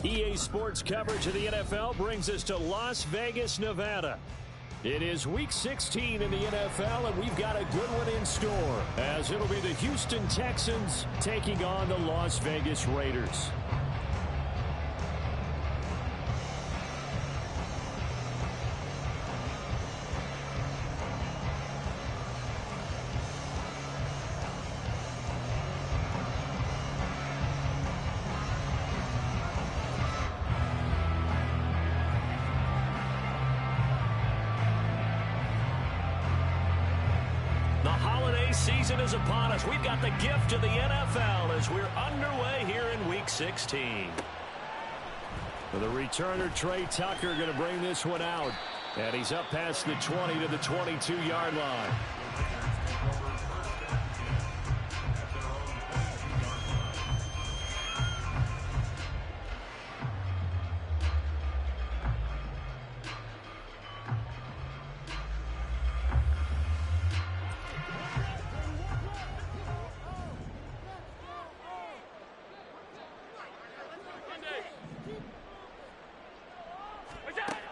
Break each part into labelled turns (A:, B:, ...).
A: EA Sports coverage of the NFL brings us to Las Vegas, Nevada. It is Week 16 in the NFL, and we've got a good one in store, as it'll be the Houston Texans taking on the Las Vegas Raiders. The holiday season is upon us. We've got the gift of the NFL as we're underway here in Week 16. For the returner, Trey Tucker, going to bring this one out. And he's up past the 20 to the 22-yard line.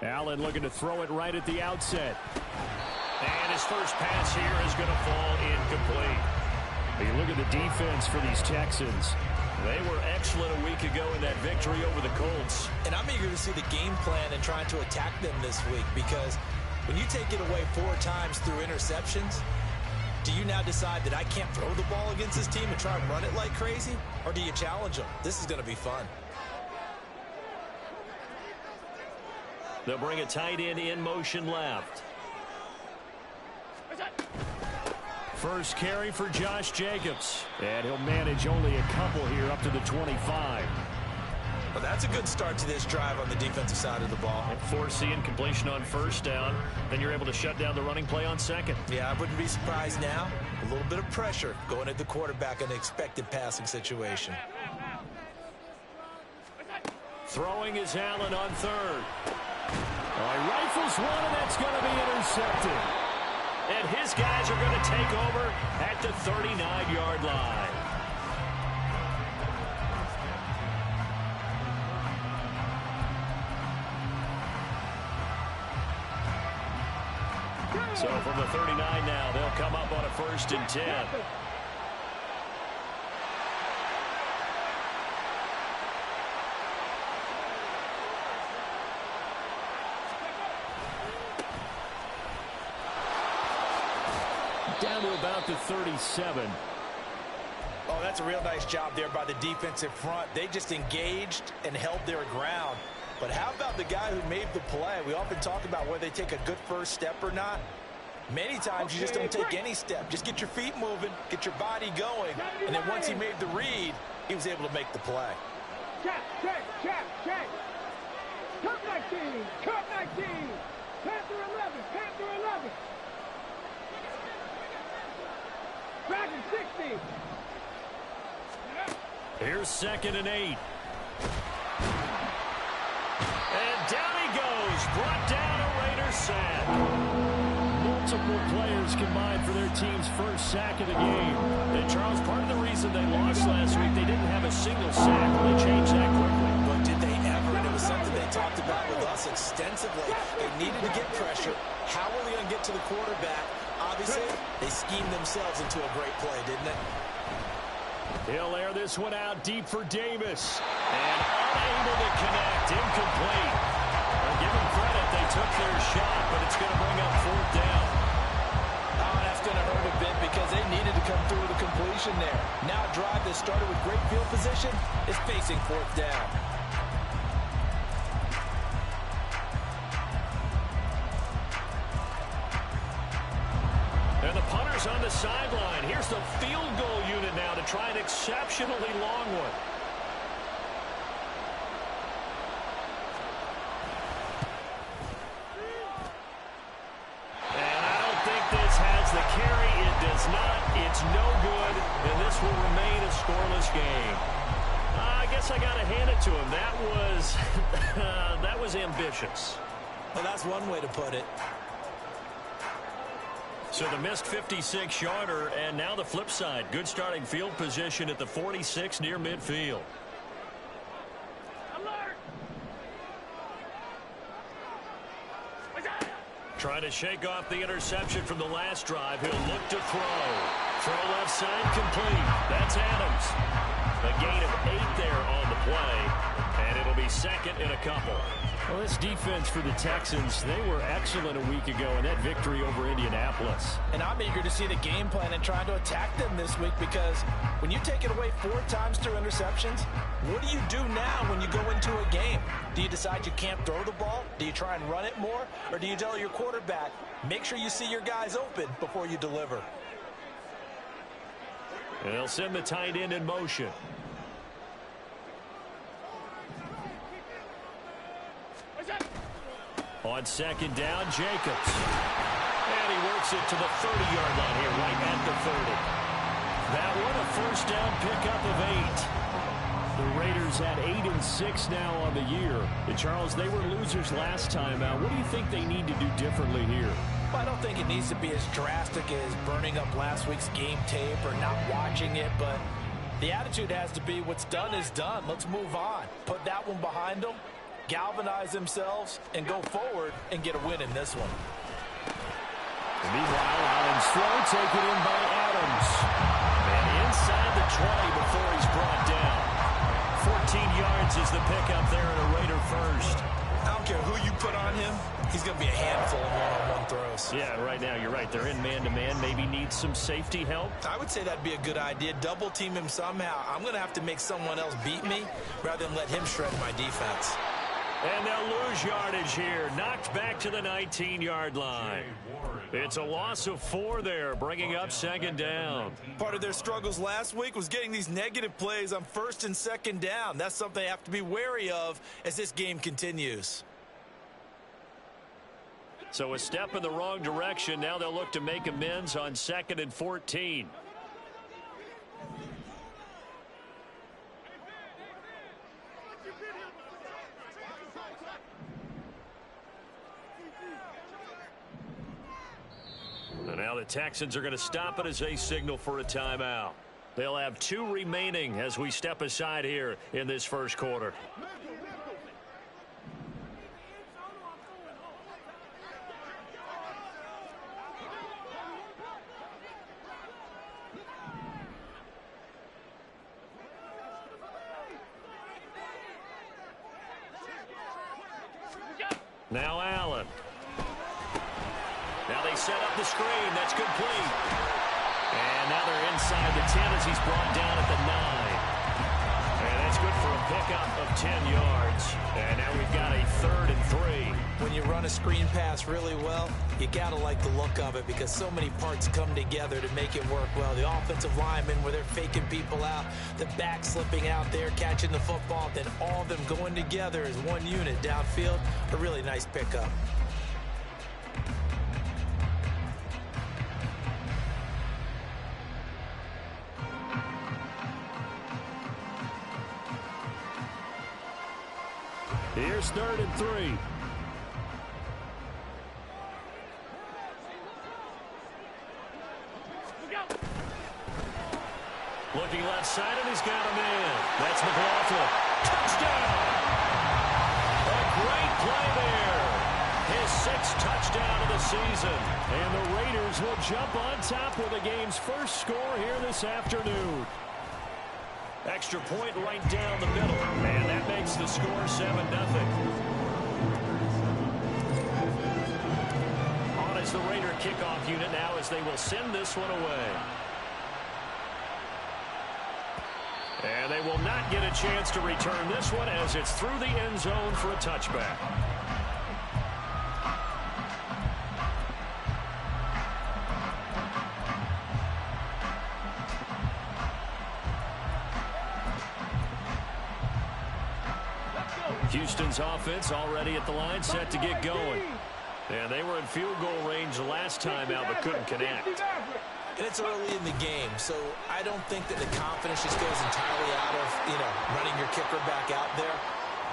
A: Allen looking to throw it right at the outset. And his first pass here is going to fall incomplete. You look at the defense for these Texans. They were excellent a week ago in that victory over the Colts.
B: And I'm eager to see the game plan and trying to attack them this week, because when you take it away 4 times through interceptions, do you now decide that I can't throw the ball against this team and try and run it like crazy? Or do you challenge them? This is going to be fun.
A: They'll bring a tight end in motion left. First carry for Josh Jacobs. And he'll manage only a couple here up to the 25.
B: Well, that's a good start to this drive on the defensive side of the ball.
A: And forcing completion on first down. Then you're able to shut down the running play on second.
B: Yeah, I wouldn't be surprised now. A little bit of pressure going at the quarterback in an expected passing situation.
A: Throwing is Allen on third. He rifles one, and that's going to be intercepted. And his guys are going to take over at the 39-yard line. So from the 39 now, they'll come up on a 1st and 10. Down to about the 37.
B: Oh, that's a real nice job there by the defensive front. They just engaged and held their ground. But how about the guy who made the play? We often talk about whether they take a good first step or not. Many times you just don't take any step. Just get your feet moving, get your body going. And then once he made the read, he was able to make the play.
C: Check. Cut 19. Panther 11. Dragon 60.
A: Here's 2nd and 8. And down he goes. Brought down a Raider sack. Multiple players combined for their team's first sack of the game. And Charles, part of the reason they lost last week, they didn't have a single sack. They changed that quickly.
B: But did they ever? And it was something they talked about with us extensively. They needed to get pressure. How are they going to get to the quarterback? Obviously, they schemed themselves into a great play, didn't they?
A: He'll air this one out deep for Davis. And unable to connect. Incomplete. Well, give them credit. They took their shot, but it's going to bring up 4th down.
B: Oh, that's going to hurt a bit because they needed to come through with a completion there. Now a drive that started with great field position is facing 4th down.
A: And the punter's on the sideline. Here's the field goal unit now to try an exceptionally long one. And I don't think this has the carry. It does not. It's no good. And this will remain a scoreless game. I guess I got to hand it to him. That was ambitious.
B: Well, that's one way to put it.
A: So the missed 56-yarder, and now the flip side. Good starting field position at the 46 near midfield.
C: Alert!
A: Trying to shake off the interception from the last drive. He'll look to throw. Throw left side complete. That's Adams. A gain of 8 there on the play, and it'll be second in a couple.
D: Well, this defense for the Texans, they were excellent a week ago in that victory over Indianapolis.
B: And I'm eager to see the game plan and trying to attack them this week, because when you take it away 4 times through interceptions, what do you do now when you go into a game? Do you decide you can't throw the ball? Do you try and run it more? Or do you tell your quarterback, make sure you see your guys open before you deliver?
A: And they'll send the tight end in motion. On second down, Jacobs. And he works it to the 30-yard line here, right at the 30. That one, a first down pickup of 8.
D: The Raiders at 8-6 now on the year. And Charles, they were losers last time out. What do you think they need to do differently here?
B: Well, I don't think it needs to be as drastic as burning up last week's game tape or not watching it, but the attitude has to be what's done is done. Let's move on. Put that one behind them, galvanize themselves, and go forward and get a win in this one.
D: Meanwhile, Allen's throw taken in by Adams.
A: And inside the 20 before he's brought down. 14 yards is the pickup there in a Raider first.
B: I don't care who you put on him, he's going to be a handful of one-on-one throws.
D: Yeah, right now, you're right. They're in man-to-man. Maybe need some safety help.
B: I would say that'd be a good idea. Double team him somehow. I'm going to have to make someone else beat me rather than let him shred my defense.
A: And they'll lose yardage here. Knocked back to the 19-yard line. It's a loss of 4 there, bringing up second down.
B: Part of their struggles last week was getting these negative plays on first and second down. That's something they have to be wary of as this game continues.
A: So a step in the wrong direction. Now they'll look to make amends on 2nd and 14. And now the Texans are going to stop it as they signal for a timeout. They'll have 2 remaining as we step aside here in this first quarter. Now Allen. Now they set up the screen. That's complete. And now they're inside the 10 as he's brought down at the 9. And that's good for a pickup of 10 yards. And now we've got a 3rd and 3.
B: When you run a screen pass really well, you got to like the look of it because so many parts come together to make it work well. The offensive linemen where they're faking people out, the back slipping out there, catching the football, then all of them going together as one unit downfield. A really nice pickup.
D: Here's 3rd and 3.
A: Looking left side, and he's got a man. That's McLaughlin. Touchdown! A great play there. His 6th touchdown of the season.
D: And the Raiders will jump on top with the game's first score here this afternoon.
A: Extra point right down the middle. And that makes the score 7-0. On is the Raider kickoff unit now as they will send this one away. And they will not get a chance to return this one as it's through the end zone for a touchback. Houston's offense already at the line, set to get going. And they were in field goal range last time out, but couldn't connect.
B: And it's early in the game, so I don't think that the confidence just goes entirely out of, running your kicker back out there.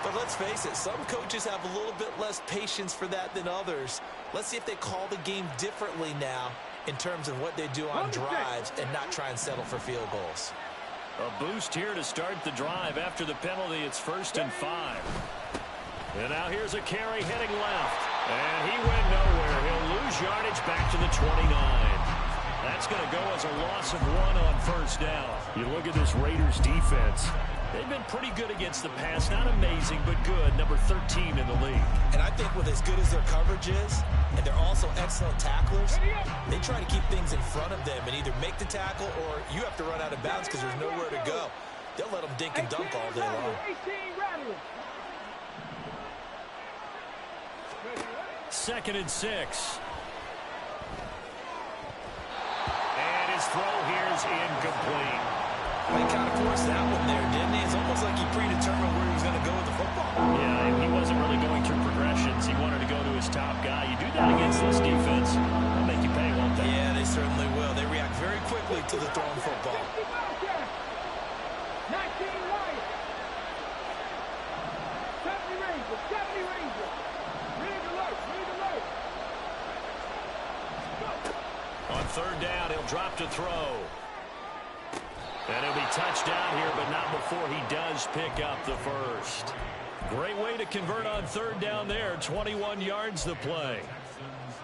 B: But let's face it, some coaches have a little bit less patience for that than others. Let's see if they call the game differently now in terms of what they do on drives and not try and settle for field goals.
A: A boost here to start the drive after the penalty. It's 1st and 5. And now here's a carry heading left. And he went nowhere. He'll lose yardage back to the 29. That's going to go as a loss of 1 on first down.
D: You look at this Raiders defense.
A: They've been pretty good against the pass. Not amazing, but good. Number 13 in the league.
B: And I think with as good as their coverage is, and they're also excellent tacklers, they try to keep things in front of them and either make the tackle or you have to run out of bounds because there's nowhere to go. They'll let them dink and dunk all day long.
A: 2nd and 6. And his throw here is incomplete.
B: Well, he kind of forced that one there, didn't he? It's almost like he predetermined where he was going to go with the football.
A: Yeah, and he wasn't really going through progressions. He wanted to go to his top guy. You do that against this defense, they'll make you pay, won't they?
B: Yeah, they certainly will. They react very quickly to the thrown football.
C: 19 Lions. 70 Rangers. 70 Rangers. Read alert. Read alert.
A: On 3rd down, he'll drop to throw. And he'll be touched down here, but not before he does pick up the first. Great way to convert on 3rd down there. 21 yards to play.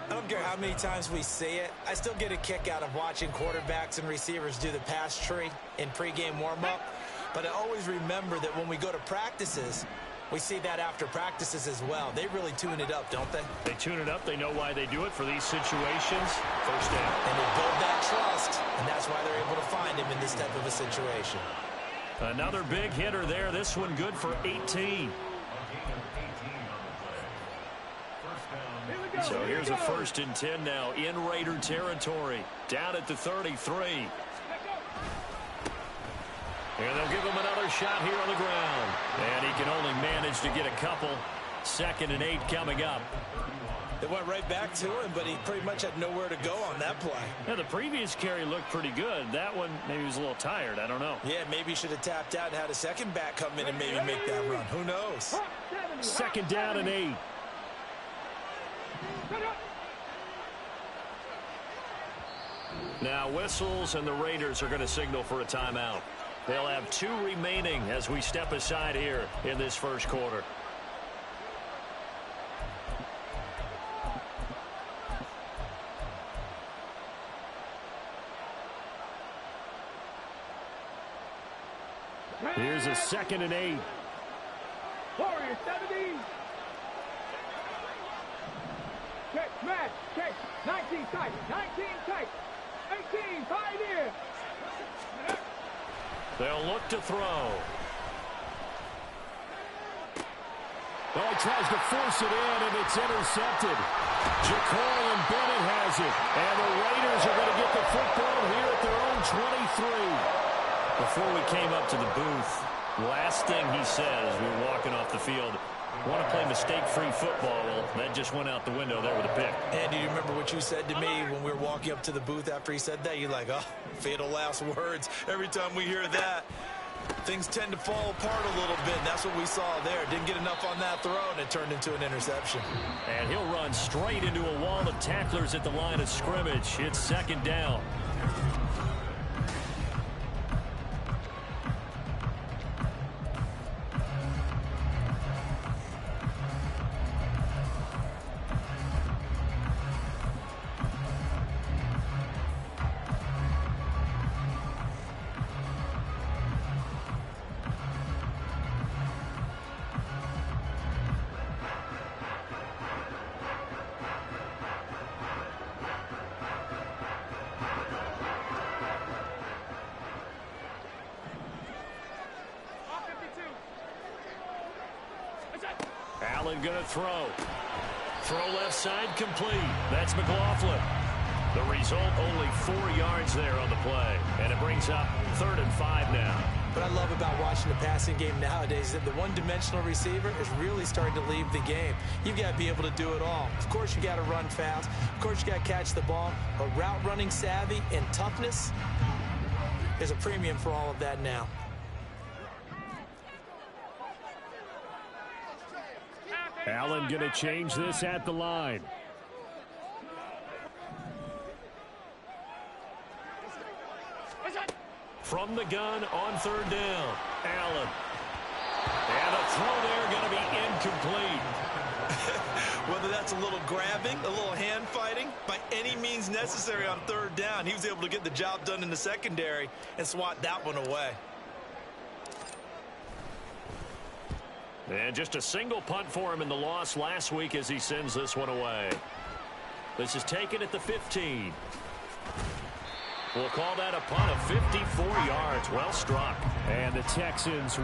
B: I don't care how many times we see it. I still get a kick out of watching quarterbacks and receivers do the pass tree in pregame warm-up. But I always remember that when we go to practices, we see that after practices as well. They really tune it up, don't they?
A: They tune it up. They know why they do it for these situations. First down.
B: And they build that trust, and that's why they're able to find him in this type of a situation.
A: Another big hitter there. This one good for 18. So here's a 1st and 10 now in Raider territory. Down at the 33. And they'll give him another shot here on the ground. And he can only manage to get a couple. 2nd and 8 coming up.
B: They went right back to him, but he pretty much had nowhere to go on that play.
A: Yeah, the previous carry looked pretty good. That one, maybe he was a little tired. I don't know.
B: Yeah, maybe he should have tapped out and had a second back come in and maybe make that run. Who knows?
A: 2nd down and 8. Now whistles, and the Raiders are going to signal for a timeout. They'll have 2 remaining as we step aside here in this first quarter. Here's a 2nd and 8.
C: Warriors 70. Check, smash, check. 19 tight, 19 tight. 18, Pioneer.
A: They'll look to throw. Oh, he tries to force it in, and it's intercepted. Ja'Cory Bennett has it. And the Raiders are going to get the football here at their own 23. Before we came up to the booth, last thing he said as we were walking off the field, want to play mistake-free football. Well, that just went out the window there with a pick.
B: And do you remember what you said to me when we were walking up to the booth after he said that? You're like, oh, fatal last words. Every time we hear that, things tend to fall apart a little bit. And that's what we saw there. Didn't get enough on that throw, and it turned into an interception.
A: And he'll run straight into a wall of tacklers at the line of scrimmage. It's 2nd down. Allen going to throw. Throw left side complete. That's McLaughlin. The result, only 4 yards there on the play. And it brings up 3rd and 5 now.
B: What I love about watching the passing game nowadays is that the one-dimensional receiver is really starting to leave the game. You've got to be able to do it all. Of course, you got to run fast. Of course, you got to catch the ball. But route running savvy and toughness is a premium for all of that now.
D: Allen going to change this at the line.
A: From the gun on 3rd down, Allen. And a throw there going to be incomplete.
B: Whether that's a little grabbing, a little hand fighting, by any means necessary on third down, he was able to get the job done in the secondary and swat that one away.
A: And just a single punt for him in the loss last week as he sends this one away. This is taken at the 15. We'll call that a punt of 54 yards. Well struck.
D: And the Texans...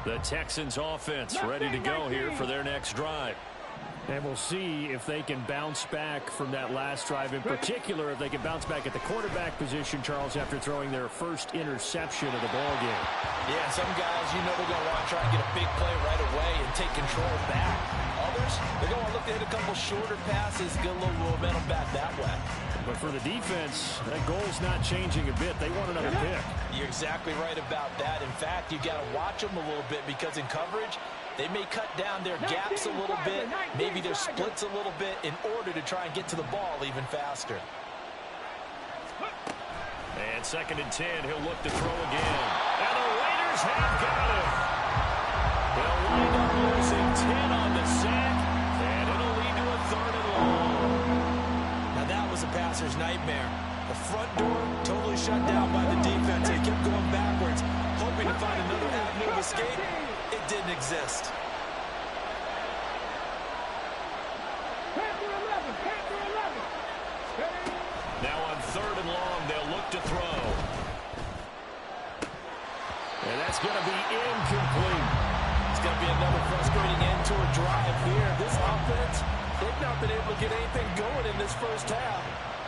A: The Texans offense ready to go here for their next drive.
D: And we'll see if they can bounce back from that last drive. In particular, if they can bounce back at the quarterback position, Charles, after throwing their first interception of the ballgame.
B: Yeah, some guys, you know they're going to want to try and get a big play right away and take control back. Others, they're going to look to hit a couple shorter passes, get a little momentum back that way.
D: But for the defense, that goal's not changing a bit. They want another pick.
B: You're exactly right about that. In fact, you got to watch them a little bit because in coverage, they may cut down their gaps a little bit, maybe their splits a little bit in order to try and get to the ball even faster.
A: And 2nd and 10, he'll look to throw again. And the Raiders have got him. They'll wind up losing 10 on the sack, and it'll lead to a 3rd and long.
B: Now that was a passer's nightmare. The front door totally shut down by the defense. They kept going backwards, hoping to find another avenue of escape. It didn't exist.
A: Now on 3rd and long, they'll look to throw. And that's going to be incomplete.
B: It's going to be another frustrating end to a drive here. This offense, they've not been able to get anything going in this first half.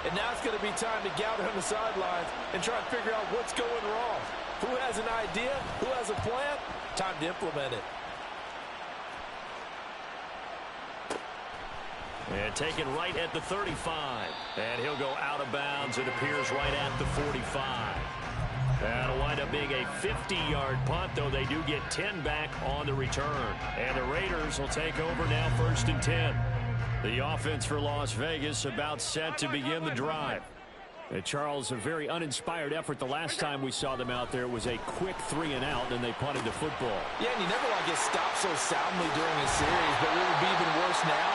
B: And now it's going to be time to gather on the sidelines and try and figure out what's going wrong. Who has an idea? Who has a plan? Time to implement it.
A: And taken right at the 35. And he'll go out of bounds. It appears right at the 45. That'll wind up being a 50-yard punt, though they do get 10 back on the return. And the Raiders will take over now 1st and 10. The offense for Las Vegas about set to begin the drive. And Charles, a very uninspired effort the last time we saw them out there. It was a quick 3 and out, and they punted the football.
B: Yeah, and you never want to get stopped so soundly during a series, but what would be even worse now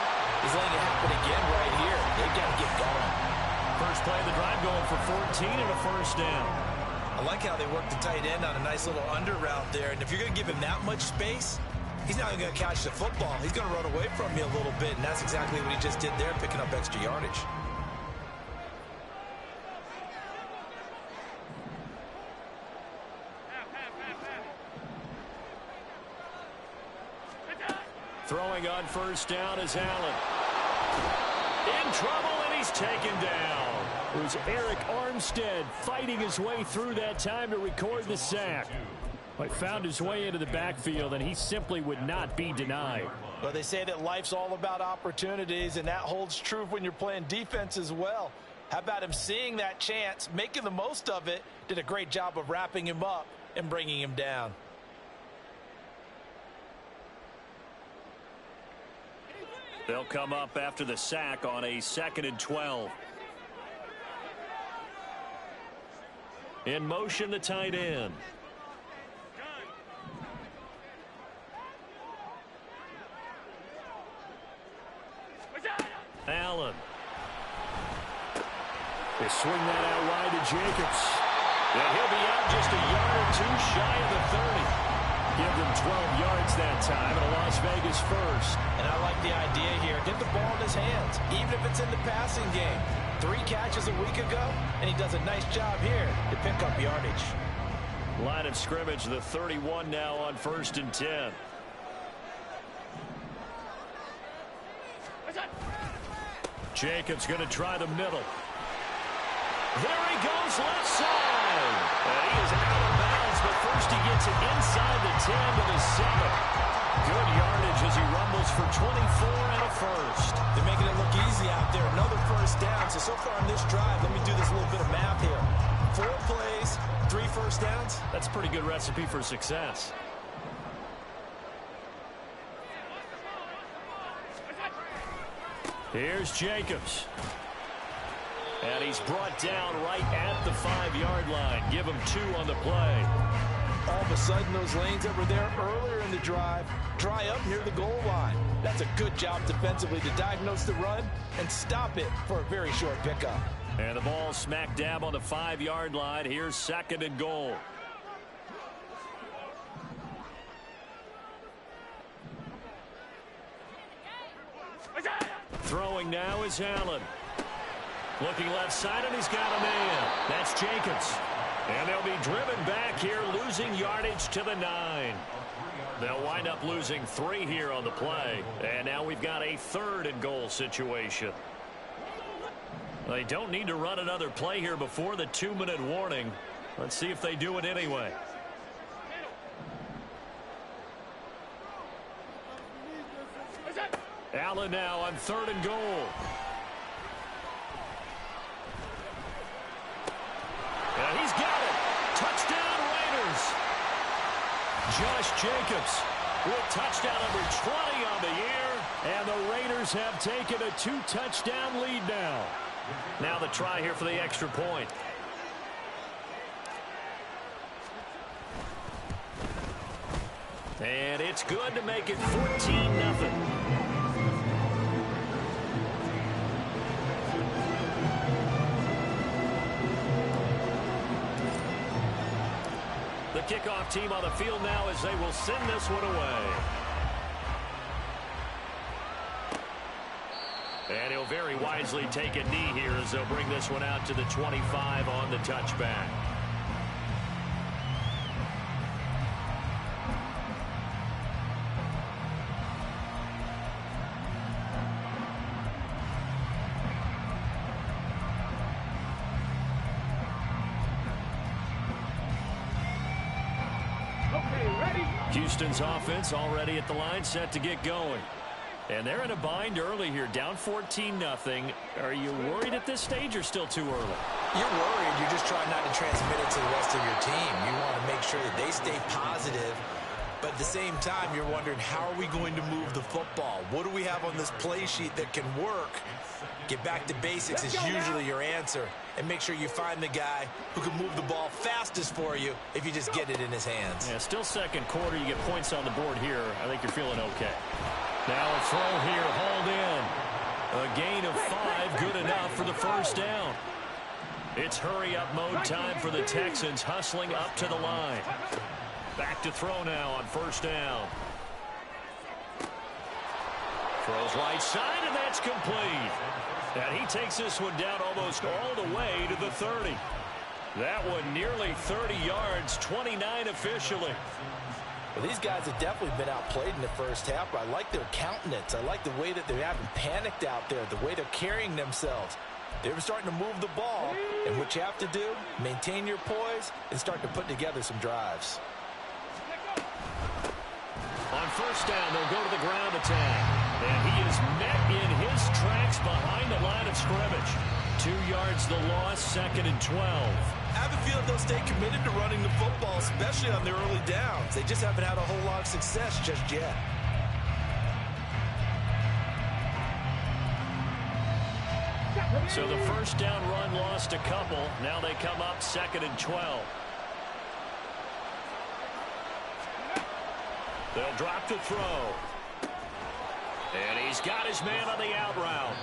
B: is letting it happen again right here. They've got to get going.
A: First play of the drive going for 14 and a 1st down.
B: I like how they work the tight end on a nice little under route there, and if you're going to give him that much space, he's not going to catch the football. He's going to run away from you a little bit, and that's exactly what he just did there, picking up extra yardage.
A: Throwing on 1st down is Allen. In trouble, and he's taken down.
D: It was Eric Armstead fighting his way through that time to record the sack. But found his way into the backfield, and he simply would not be denied.
B: Well, they say that life's all about opportunities, and that holds true when you're playing defense as well. How about him seeing that chance, making the most of it, did a great job of wrapping him up and bringing him down.
A: They'll come up after the sack on a 2nd and 12. In motion, the tight end. Allen.
D: They swing that out wide to Jacobs.
A: And he'll be out just a yard or 2 shy of the 30. Give them 12 yards that time, and a Las Vegas 1st.
B: And I like the idea here. Get the ball in his hands, even if it's in the passing game. 3 catches a week ago, and he does a nice job here to pick up yardage.
A: Line of scrimmage, the 31 now on 1st and 10. Jacobs going to try the middle. There he goes, left side. He is out of bounds, but first he gets it inside the 10 to the 7. Good yardage as he rumbles for 24 and a first.
B: They're making it look easy out there. Another first down. So far on this drive, let me do this little bit of math here. 4 plays, 3 first downs.
A: That's a pretty good recipe for success. Here's Jacobs. And he's brought down right at the 5-yard line. Give him 2 on the play.
B: All of a sudden, those lanes that were there earlier in the drive dry up near the goal line. That's a good job defensively to diagnose the run and stop it for a very short pickup.
A: And the ball smack dab on the 5-yard line. Here's 2nd and goal. Throwing now is Allen. Looking left side, and he's got a man. That's Jacobs. And they'll be driven back here, losing yardage to the 9. They'll wind up losing 3 here on the play. And now we've got a 3rd and goal situation. They don't need to run another play here before the 2-minute warning. Let's see if they do it anyway. Allen now on 3rd and goal. And he's got it. Touchdown Raiders. Josh Jacobs with touchdown number 20 on the year. And the Raiders have taken a 2-touchdown lead now. Now the try here for the extra point. And it's good to make it 14-0. The kickoff team on the field now as they will send this one away. And he'll very wisely take a knee here as they'll bring this one out to the 25 on the touchback. Houston's offense already at the line, set to get going. And they're in a bind early here, down 14-0. Are you worried at this stage or still too early?
B: You're worried. You're just trying not to transmit it to the rest of your team. You want to make sure that they stay positive. But at the same time, you're wondering, how are we going to move the football? What do we have on this play sheet that can work? Get back to basics is usually your answer. And make sure you find the guy who can move the ball fastest for you if you just get it in his hands.
A: Yeah, still second quarter. You get points on the board here. I think you're feeling okay. Now a throw here, hauled in. A gain of 5, good enough for the first down. It's hurry-up mode time for the Texans, hustling up to the line. Back to throw now on first down. Throws right side, and that's complete. And he takes this one down almost all the way to the 30. That one nearly 30 yards, 29 officially.
B: Well, these guys have definitely been outplayed in the first half, but I like their countenance. I like the way that they haven't panicked out there, the way they're carrying themselves. They're starting to move the ball, and what you have to do, maintain your poise and start to put together some drives.
A: On first down, they'll go to the ground attack. And he is met in his tracks behind the line of scrimmage. 2 yards the loss, 2nd and 12.
B: I have a feeling they'll stay committed to running the football, especially on their early downs. They just haven't had a whole lot of success just yet.
A: So the first down run lost a couple. Now they come up 2nd and 12. They'll drop to throw. And he's got his man on the out route.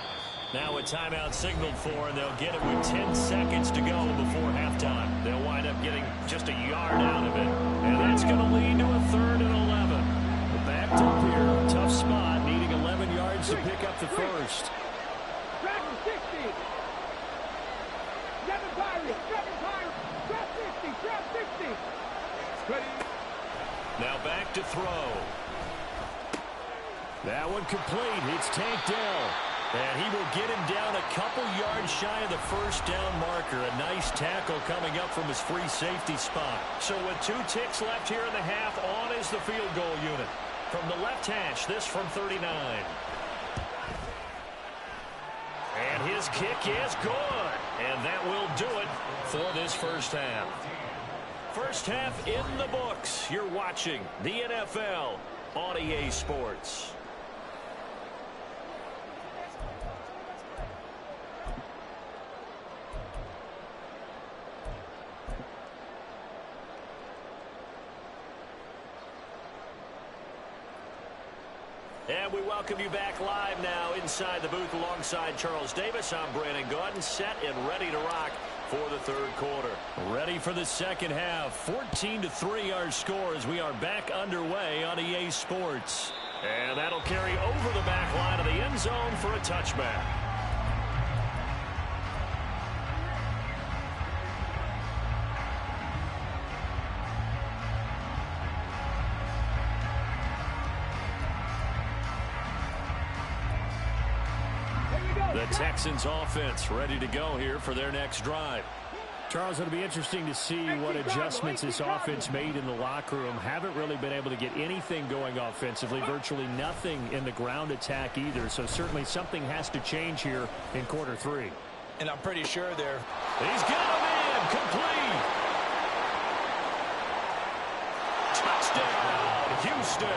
A: Now a timeout signaled for, and they'll get it with 10 seconds to go before halftime. They'll wind up getting just a yard out of it. And that's going to lead to a 3rd and 11. Backed up here, tough spot, needing 11 yards to pick up the first.
C: Trap 60. 7 Pirates. 7 Pirates. Trap 60. Trap 60. Ready.
A: Now back to throw. That one complete. It's Tank Dell. And he will get him down a couple yards shy of the first down marker. A nice tackle coming up from his free safety spot. So with 2 ticks left here in the half, on is the field goal unit. From the left hash, this from 39. And his kick is good. And that will do it for this first half. First half in the books. You're watching the NFL on EA Sports. And we welcome you back live now inside the booth alongside Charles Davis. I'm Brandon Gaudin, set and ready to rock for the third quarter. Ready for the second half. 14-3 our score as we are back underway on EA Sports. And that'll carry over the back line of the end zone for a touchback. The Texans offense ready to go here for their next drive.
D: Charles, it'll be interesting to see what adjustments this offense made in the locker room. Haven't really been able to get anything going offensively, virtually nothing in the ground attack either. So certainly something has to change here in quarter 3.
B: And I'm pretty sure they're...
A: He's got him in, complete. Touchdown, Houston.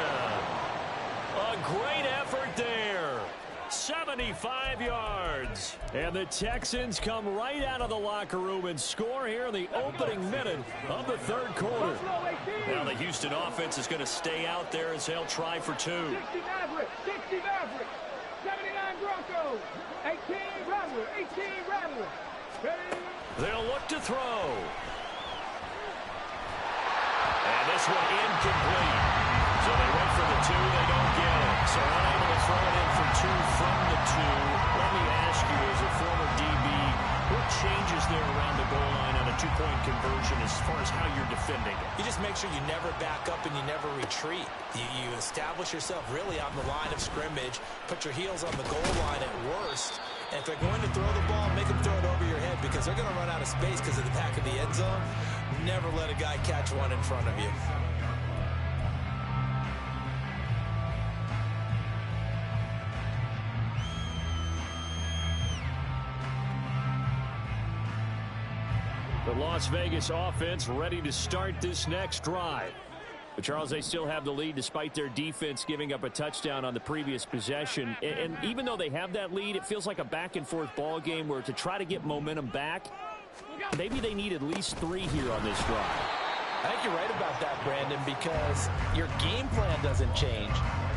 A: A great effort there. 75 yards. And the Texans come right out of the locker room and score here in the opening minute of the third quarter. Now the Houston offense is going to stay out there as they'll try for 2.
C: 60 Maverick, 60 Maverick, 79 Broncos, 18 Rattler, 18 Rattler.
A: They'll look to throw. And this one incomplete. So they went for the 2, they don't get it. So unable to throw it in for 2 from the 2. Let me ask you, as a former DB, what changes there around the goal line on a 2-point conversion as far as how you're defending it?
B: You just make sure you never back up and you never retreat. You establish yourself really on the line of scrimmage, put your heels on the goal line at worst, and if they're going to throw the ball, make them throw it over your head because they're going to run out of space because of the back of the end zone. Never let a guy catch one in front of you.
A: The Las Vegas offense ready to start this next drive. But Charles, they still have the lead despite their defense giving up a touchdown on the previous possession. And even though they have that lead, it feels like a back-and-forth ball game where to try to get momentum back, maybe they need at least 3 here on this drive.
B: I think you're right about that, Brandon, because your game plan doesn't change.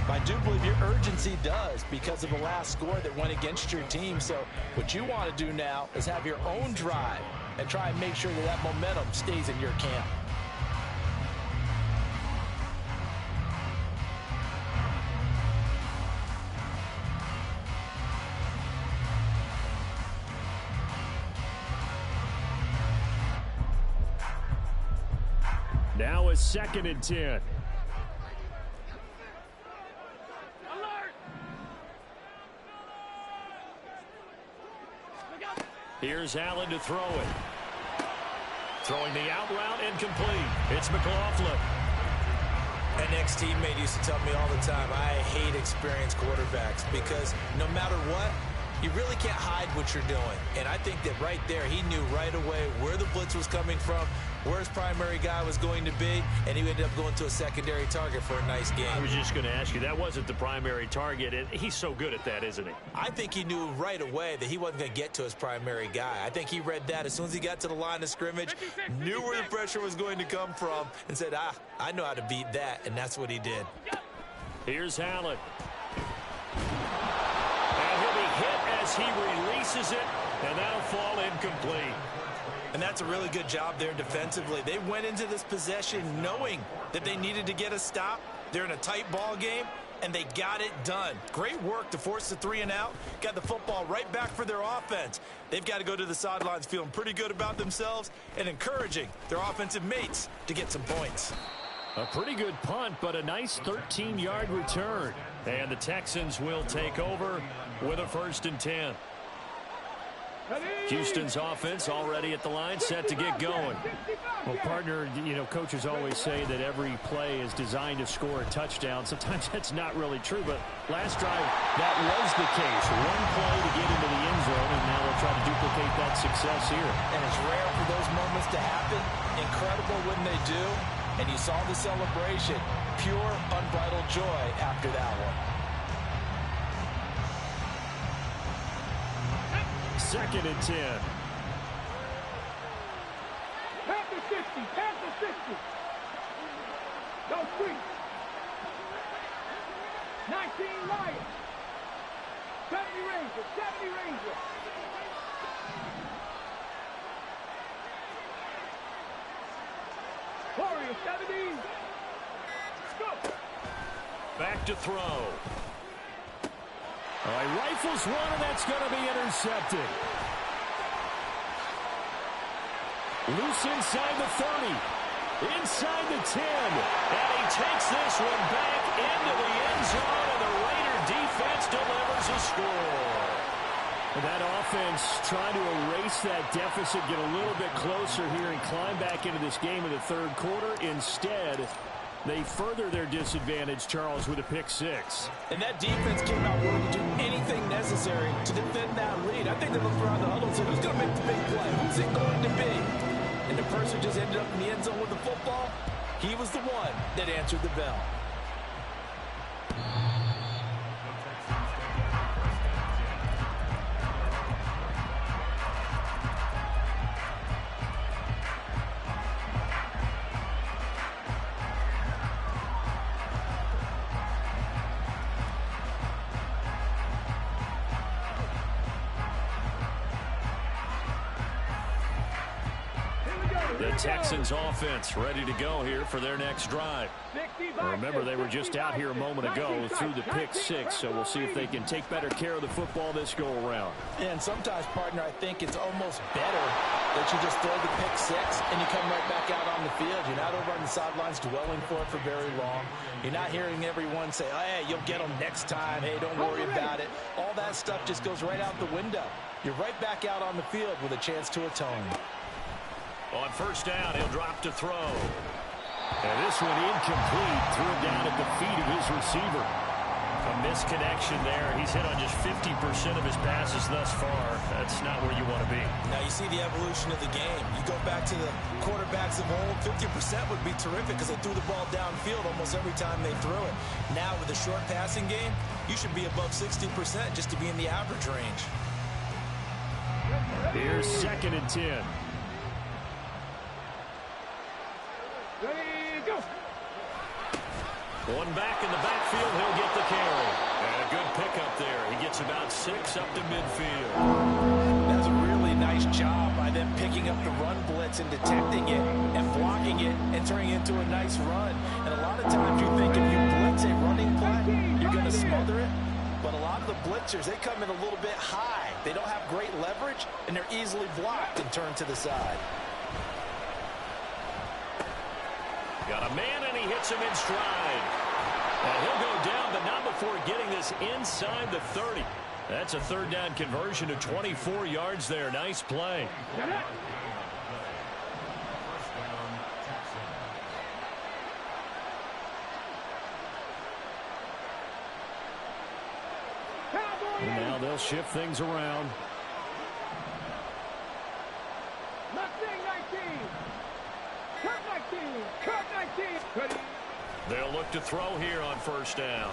B: I do believe your urgency does because of the last score that went against your team. So what you want to do now is have your own drive and try and make sure that that momentum stays in your camp.
A: Now a 2nd and 10. Here's Allen to throw it. Throwing the out route incomplete. It's McLaughlin.
B: An ex-teammate used to tell me all the time, I hate experienced quarterbacks because no matter what, you really can't hide what you're doing. And I think that right there, he knew right away where the blitz was coming from, where his primary guy was going to be, and he ended up going to a secondary target for a nice game.
A: I was just going to ask you, that wasn't the primary target, and he's so good at that, isn't he?
B: I think he knew right away that he wasn't going to get to his primary guy. I think he read that as soon as he got to the line of scrimmage, knew where the pressure was going to come from, and said, I know how to beat that, and that's what he did.
A: Here's Allen. And he'll be hit as he releases it, and that'll fall incomplete.
B: And that's a really good job there defensively. They went into this possession knowing that they needed to get a stop. They're in a tight ball game, and they got it done. Great work to force the 3 and out. Got the football right back for their offense. They've got to go to the sidelines feeling pretty good about themselves and encouraging their offensive mates to get some points.
D: A pretty good punt, but a nice 13-yard return. And the Texans will take over with a 1st and 10. Houston's offense already at the line, set to get going. Well, partner, you know, coaches always say that every play is designed to score a touchdown. Sometimes that's not really true, but last drive, that was the case. One play to get into the end zone, and now they'll try to duplicate that success here. And
B: it's rare for those moments to happen. Incredible when they do. And you saw the celebration. Pure, unbridled joy after that one.
D: 2nd and 10.
C: Panther 50, Panther 50. Go free. 19 Lions. 70 Rangers, 70 Rangers. Warriors 70. Go.
D: Back to throw. All right, rifles one, and that's going to be intercepted. Loose inside the 30. Inside the 10. And he takes this one back into the end zone, and the Raider defense delivers a score. And that offense trying to erase that deficit, get a little bit closer here, and climb back into this game in the 3rd quarter. Instead, they further their disadvantage, Charles, with a pick 6.
B: And that defense came out willing to do anything necessary to defend that lead. I think they looked around the huddle and said, who's going to make the big play? Who's it going to be? And the person just ended up in the end zone with the football. He was the one that answered the bell.
D: The Texans offense ready to go here for their next drive. Remember, they were just out here a moment ago through the pick 6, so we'll see if they can take better care of the football this go around.
B: And sometimes, partner, I think it's almost better that you just throw the pick 6 and you come right back out on the field. You're not over on the sidelines dwelling for it for very long. You're not hearing everyone say, oh, hey, you'll get them next time. Hey, don't worry about it. All that stuff just goes right out the window. You're right back out on the field with a chance to atone.
D: On 1st down, he'll drop to throw. And this one incomplete. Threw it down at the feet of his receiver. A misconnection there. He's hit on just 50% of his passes thus far. That's not where you want to be.
B: Now you see the evolution of the game. You go back to the quarterbacks of old, 50% would be terrific because they threw the ball downfield almost every time they threw it. Now with the short passing game, you should be above 60% just to be in the average range.
D: Here's 2nd and 10.
C: Ready, go.
D: One back in the backfield, he'll get the carry. And a good pickup there. He gets about 6 up to midfield.
B: That's a really nice job by them picking up the run blitz and detecting it and blocking it and turning it into a nice run. And a lot of times you think if you blitz a running play, you're going to smother it. But a lot of the blitzers, they come in a little bit high. They don't have great leverage, and they're easily blocked and turned to the side.
D: Got a man, and he hits him in stride. And he'll go down, but not before getting this inside the 30. That's a 3rd down conversion of 24 yards there. Nice play. And now they'll shift things around. They'll look to throw here on 1st down.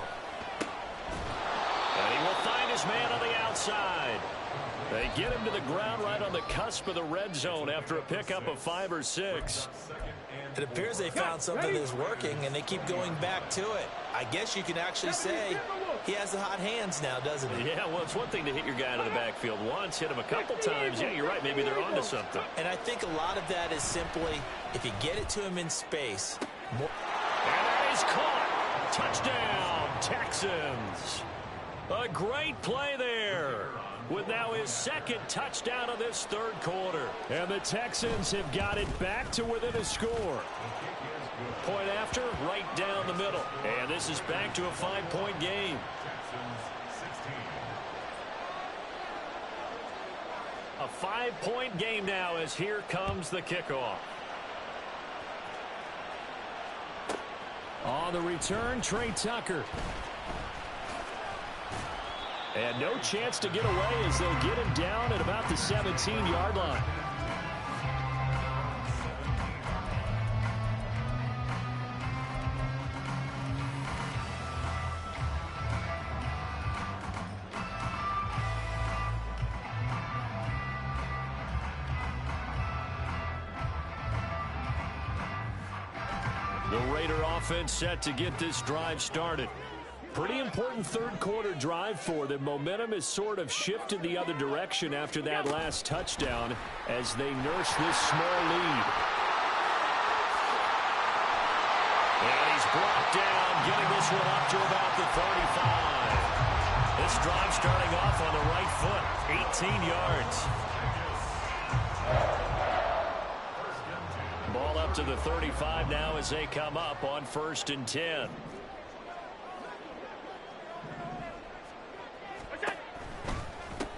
D: And he will find his man on the outside. They get him to the ground right on the cusp of the red zone after a pickup of 5 or 6.
B: It appears they found something that's working, and they keep going back to it. I guess you can actually say he has the hot hands now, doesn't he?
D: Yeah, well, it's one thing to hit your guy out of the backfield once, hit him a couple times. Yeah, you're right. Maybe they're onto something.
B: And I think a lot of that is simply if you get it to him in space.
D: And that is caught. Touchdown, Texans. A great play there. With now his 2nd touchdown of this 3rd quarter. And the Texans have got it back to within a score.
A: Point after, right down the middle. And this is back to a 5-point game. A 5-point game now as here comes the kickoff. On the return, Trey Tucker. And no chance to get away as they'll get him down at about the 17-yard line. The Raider offense set to get this drive started. Pretty important third-quarter drive for them. Momentum has sort of shifted the other direction after that last touchdown as they nurse this small lead. And he's brought down, getting this one up to about the 35. This drive starting off on the right foot, 18 yards. Ball up to the 35 now as they come up on 1st and 10.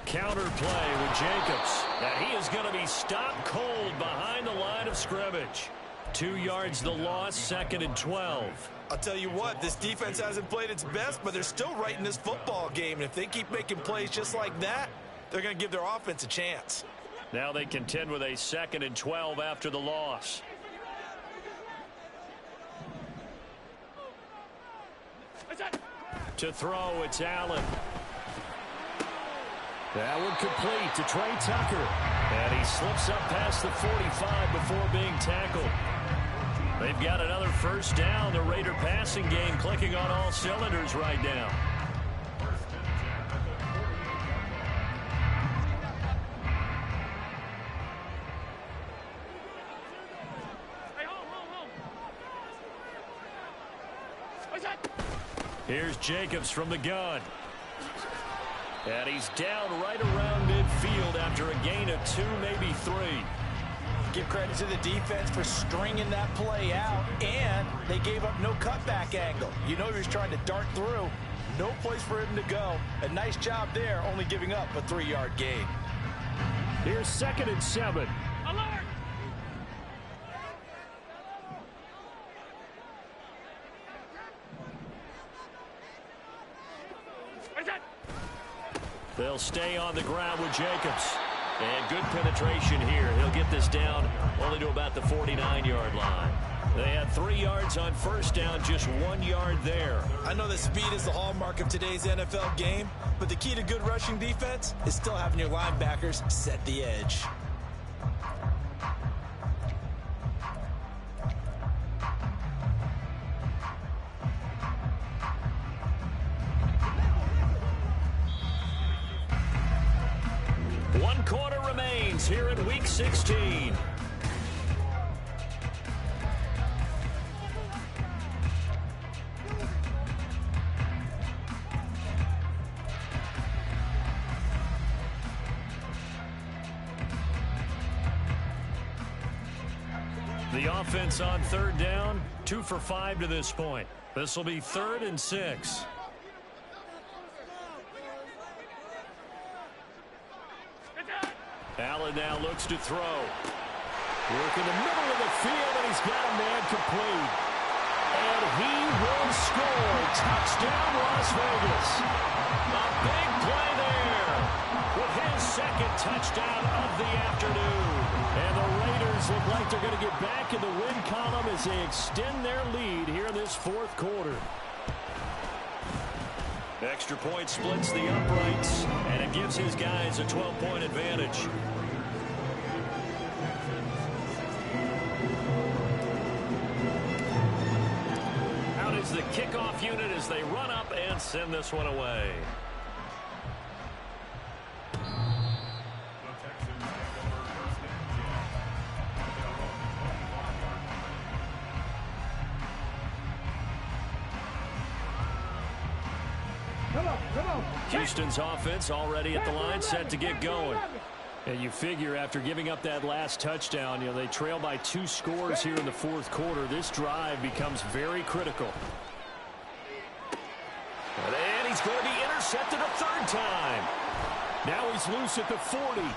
A: Counter play with Jacobs. And he is going to be stopped cold behind the line of scrimmage. 2 yards the loss, 2nd and 12.
B: I'll tell you what, this defense hasn't played its best, but they're still right in this football game. And if they keep making plays just like that, they're going to give their offense a chance.
A: Now they contend with a 2nd and 12 after the loss. To throw, it's Allen. That one complete to Trey Tucker. And he slips up past the 45 before being tackled. They've got another first down. The Raider passing game clicking on all cylinders right now. Here's Jacobs from the gun. And he's down right around midfield after a gain of 2, maybe 3.
B: Give credit to the defense for stringing that play out, and they gave up no cutback angle. You know he was trying to dart through. No place for him to go. A nice job there, only giving up a 3-yard gain.
A: Here's 2nd and 7.
C: Alert!
A: They'll stay on the ground with Jacobs. And good penetration here. He'll get this down only to about the 49-yard line. They had 3 yards on first down, just 1 yard there.
B: I know that speed is the hallmark of today's NFL game, but the key to good rushing defense is still having your linebackers set the edge.
A: One quarter remains here in Week 16. The offense on 3rd down, 2 for 5 to this point. This will be 3rd and 6. Allen now looks to throw. Work in the middle of the field, and he's got a man complete. And he will score. Touchdown, Las Vegas. A big play there with his 2nd touchdown of the afternoon. And the Raiders look like they're going to get back in the win column as they extend their lead here in this 4th quarter. Extra point splits the uprights, and it gives his guys a 12-point advantage. Out is the kickoff unit as they run up and send this one away. Houston's offense already at the line, set to get going.
D: And you figure after giving up that last touchdown, they trail by 2 scores here in the fourth quarter. This drive becomes very critical.
A: And he's going to be intercepted a third time.
D: Now he's loose at the 40.
A: And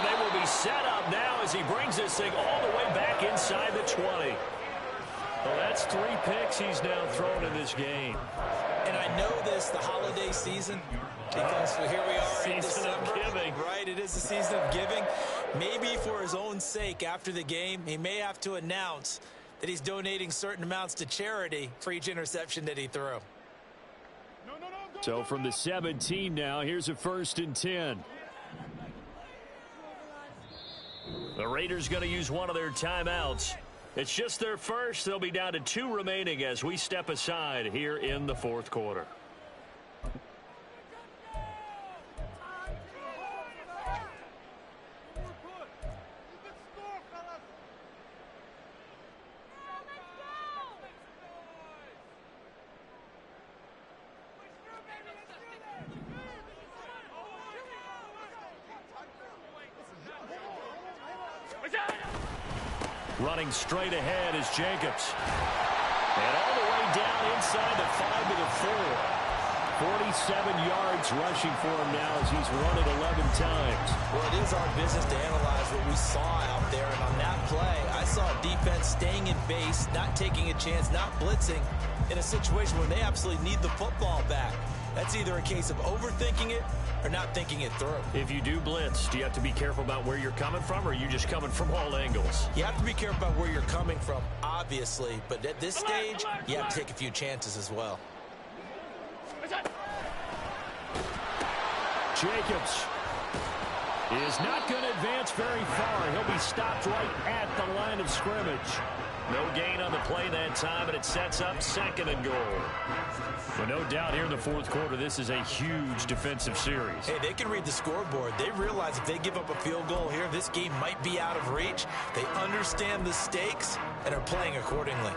A: they will be set up now as he brings this thing all the way back inside the 20. Well, that's 3 picks he's now thrown in this game.
B: And I know this, the holiday season, because here we are in December.
A: Season of giving.
B: Right, it is the season of giving. Maybe for his own sake after the game, he may have to announce that he's donating certain amounts to charity for each interception that he threw.
D: So from the 17 now, here's a 1st and 10.
A: The Raiders going to use one of their timeouts. It's just their first. They'll be down to 2 remaining as we step aside here in the fourth quarter. Running straight ahead is Jacobs. And all the way down inside the 5 to the 4. 47 yards rushing for him now as he's run it 11 times.
B: Well, it is our business to analyze what we saw out there. And on that play, I saw a defense staying in base, not taking a chance, not blitzing in a situation where they absolutely need the football back. That's either a case of overthinking it or not thinking it through.
A: If you do blitz, do you have to be careful about where you're coming from, or are you just coming from all angles?
B: You have to be careful about where you're coming from, obviously. But at this stage, you have to take a few chances as well.
D: Jacobs is not going to advance very far. He'll be stopped right at the line of scrimmage.
A: No gain on the play that time, and it sets up 2nd and goal.
D: Well, no doubt here in the fourth quarter, this is a huge defensive series.
B: Hey, they can read the scoreboard. They realize if they give up a field goal here, this game might be out of reach. They understand the stakes and are playing accordingly.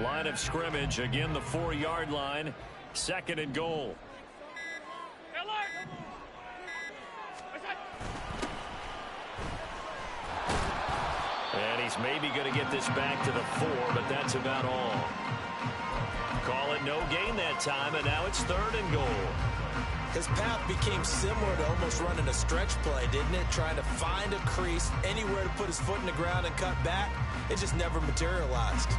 A: Line of scrimmage, again the 4-yard line, 2nd and goal. And he's maybe going to get this back to the 4, but that's about all. Call it no gain that time, and now it's 3rd and goal.
B: His path became similar to almost running a stretch play, didn't it? Trying to find a crease, anywhere to put his foot in the ground and cut back. It just never materialized.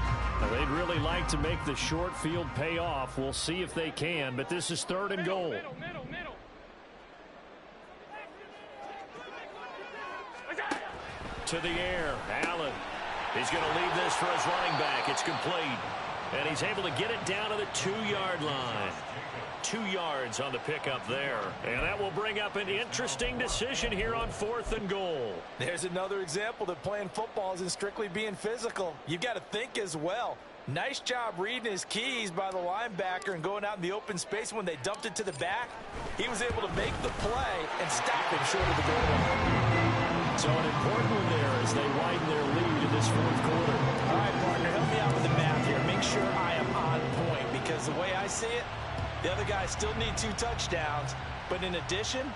D: Well, they'd really like to make the short field pay off. We'll see if they can, but this is 3rd and goal.
A: To the air, Allen. He's going to leave this for his running back. It's complete. And he's able to get it down to the 2-yard line. 2 yards on the pickup there. And that will bring up an interesting decision here on 4th and goal.
B: There's another example that playing football isn't strictly being physical. You've got to think as well. Nice job reading his keys by the linebacker and going out in the open space. When they dumped it to the back, he was able to make the play and stop him short of the goal line.
D: So an important one there as they widen their lead in this fourth quarter.
B: All right, partner, help me out with the math here. Make sure I am on point, because the way I see it, the other guys still need 2 touchdowns, but in addition,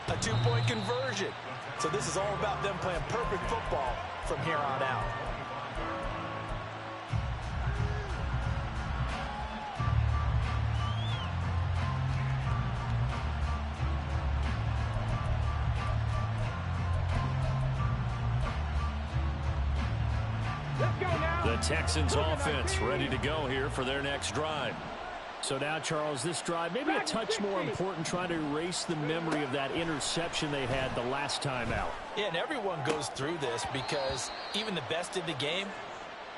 B: a 2-point conversion. So this is all about them playing perfect football from here on out.
A: The Texans offense ready to go here for their next drive.
D: So now, Charles, this drive maybe a touch more important, trying to erase the memory of that interception they had the last time out.
B: Yeah, and everyone goes through this, because even the best in the game,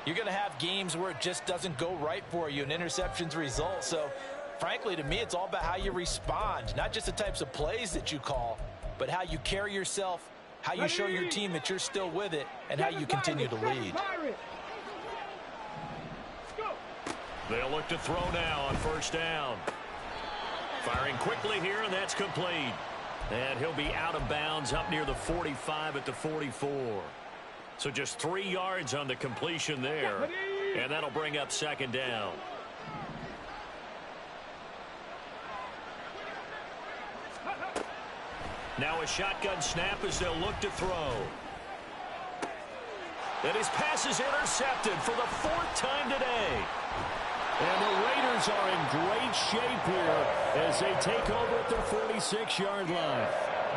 B: you're going to have games where it just doesn't go right for you, and interceptions result. So, frankly, to me, it's all about how you respond, not just the types of plays that you call, but how you carry yourself, how you show your team that you're still with it, and how you continue to lead.
A: They'll look to throw now on 1st down. Firing quickly here, and that's complete. And he'll be out of bounds up near the 45 at the 44. So just 3 yards on the completion there. And that'll bring up second down. Now a shotgun snap as they'll look to throw. And his pass is intercepted for the 4th time today. And the Raiders are in great shape here as they take over at their 46-yard line.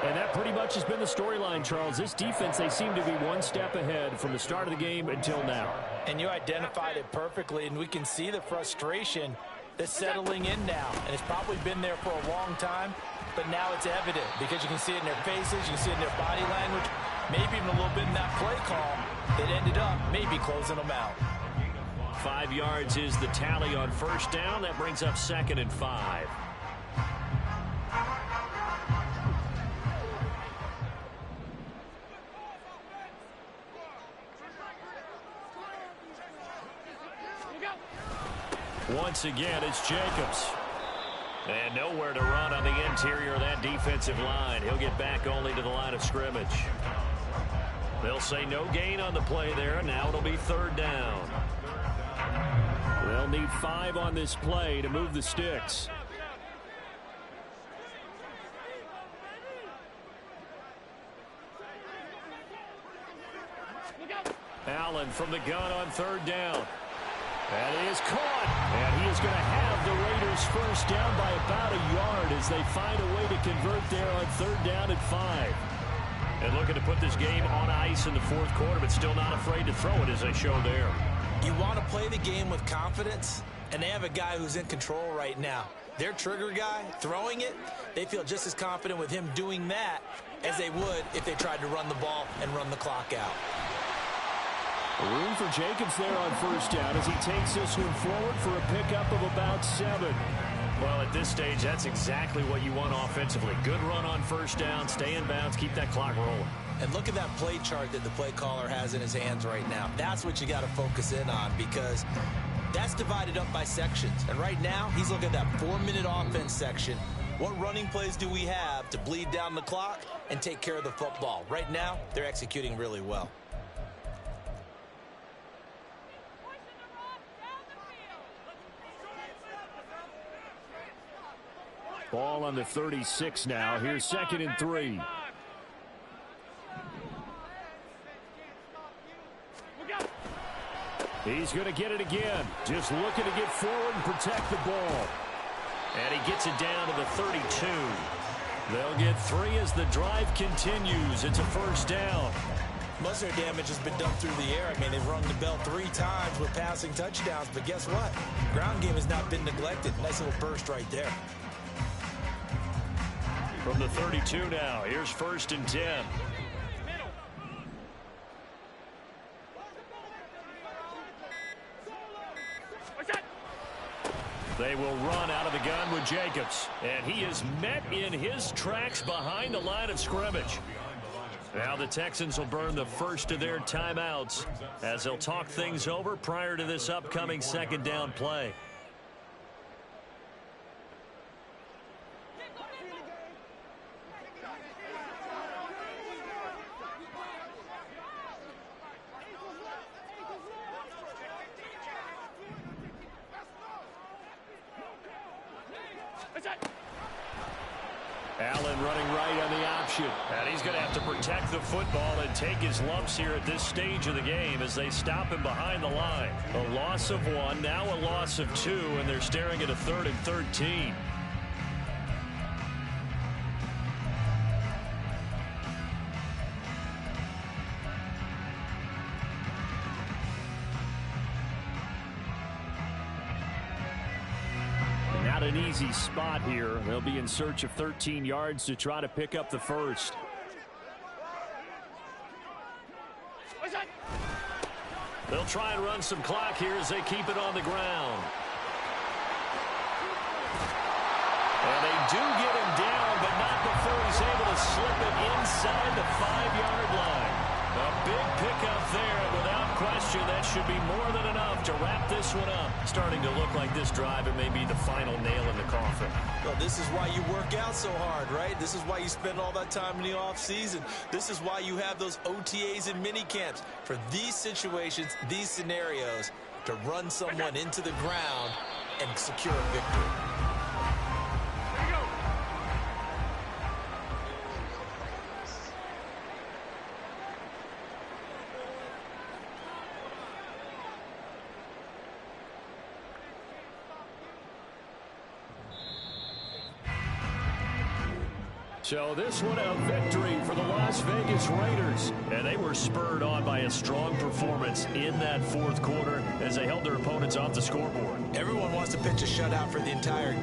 A: And that pretty much has been the storyline, Charles. This defense, they seem to be one step ahead from the start of the game until now.
B: And you identified it perfectly, and we can see the frustration that's settling in now. And it's probably been there for a long time, but now it's evident because you can see it in their faces, you can see it in their body language, maybe even a little bit in that play call that ended up maybe closing them out.
A: 5 yards is the tally on first down. That brings up 2nd and 5. Once again, it's Jacobs. And nowhere to run on the interior of that defensive line. He'll get back only to the line of scrimmage. They'll say no gain on the play there. Now it'll be 3rd down. They'll need 5 on this play to move the sticks. Allen from the gun on 3rd down. And he is caught. And he is going to have the Raiders first down by about a yard as they find a way to convert there on 3rd down and 5. And looking to put this game on ice in the 4th quarter, but still not afraid to throw it as they show there.
B: You want to play the game with confidence, and they have a guy who's in control right now. Their trigger guy, throwing it, they feel just as confident with him doing that as they would if they tried to run the ball and run the clock out.
D: Room for Jacobs there on first down as he takes this one forward for a pickup of about 7.
A: Well, at this stage, that's exactly what you want offensively. Good run on first down, stay in bounds, keep that clock rolling.
B: And look at that play chart that the play caller has in his hands right now. That's what you got to focus in on because that's divided up by sections. And right now, he's looking at that 4-minute offense section. What running plays do we have to bleed down the clock and take care of the football? Right now, they're executing really well.
D: Ball on the 36 now. Here's 2nd and 3. He's going to get it again. Just looking to get forward and protect the ball.
A: And he gets it down to the 32. They'll get 3 as the drive continues. It's a first down.
B: Most of their damage has been done through the air. I mean, they've rung the bell 3 times with passing touchdowns. But guess what? Ground game has not been neglected. Nice little burst right there.
A: From the 32 now, here's 1st and 10. They will run out of the gun with Jacobs. And he is met in his tracks behind the line of scrimmage. Now the Texans will burn the first of their timeouts as they'll talk things over prior to this upcoming 2nd down play. Allen running right on the option. And he's going to have to protect the football and take his lumps here at this stage of the game as they stop him behind the line. A loss of 1, now a loss of 2, and they're staring at a 3rd and 13. Not an easy spot here. They'll be in search of 13 yards to try to pick up the first. They'll try and run some clock here as they keep it on the ground. And they do get him down, but not before he's able to slip it inside the 5-yard line. A big pickup there. Without question, that should be more than enough to wrap this one up. Starting to look like this drive, it may be the final nail in the coffin.
B: Well, this is why you work out so hard, right? This is why you spend all that time in the offseason. This is why you have those OTAs and mini camps for these situations, these scenarios, to run someone into the ground and secure a victory.
A: So this one a victory for the Las Vegas Raiders. And they were spurred on by a strong performance in that fourth quarter as they held their opponents off the scoreboard.
B: Everyone wants to pitch a shutout for the entire game.